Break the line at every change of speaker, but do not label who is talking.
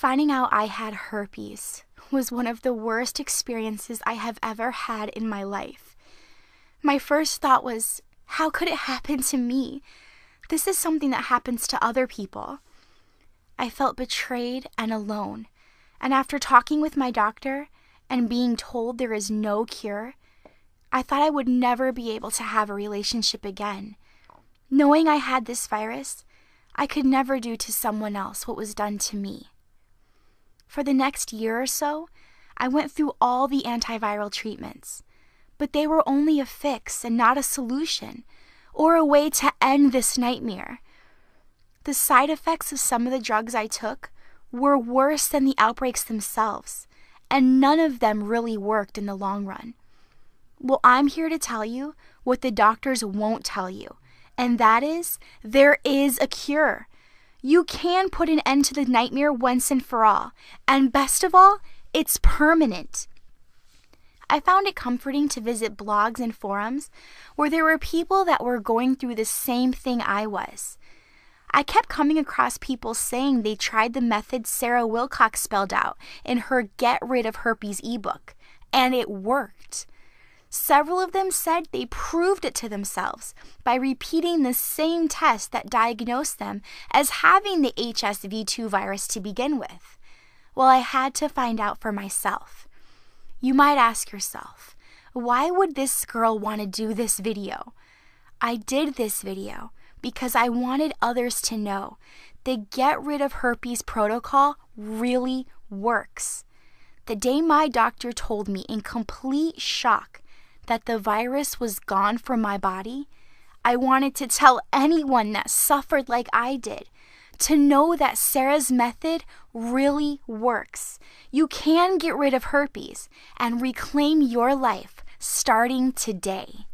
Finding out I had herpes was one of the worst experiences I have ever had in my life. My first thought was, how could it happen to me? This is something that happens to other people. I felt betrayed and alone, and after talking with my doctor and being told there is no cure, I thought I would never be able to have a relationship again. Knowing I had this virus, I could never do to someone else what was done to me. For the next year or so, I went through all the antiviral treatments, but they were only a fix and not a solution, or a way to end this nightmare. The side effects of some of the drugs I took were worse than the outbreaks themselves, and none of them really worked in the long run. Well, I'm here to tell you what the doctors won't tell you, and that is, there is a cure. You can put an end to the nightmare once and for all, and best of all, it's permanent. I found it comforting to visit blogs and forums where there were people that were going through the same thing I was. I kept coming across people saying they tried the method Sarah Wilcox spelled out in her Get Rid of Herpes ebook, and it worked. Several of them said they proved it to themselves by repeating the same test that diagnosed them as having the HSV-2 virus to begin with. Well, I had to find out for myself. You might ask yourself, why would this girl want to do this video? I did this video because I wanted others to know the Get Rid of Herpes protocol really works. The day my doctor told me in complete shock that the virus was gone from my body, I wanted to tell anyone that suffered like I did to know that Sarah's method really works. You can get rid of herpes and reclaim your life starting today.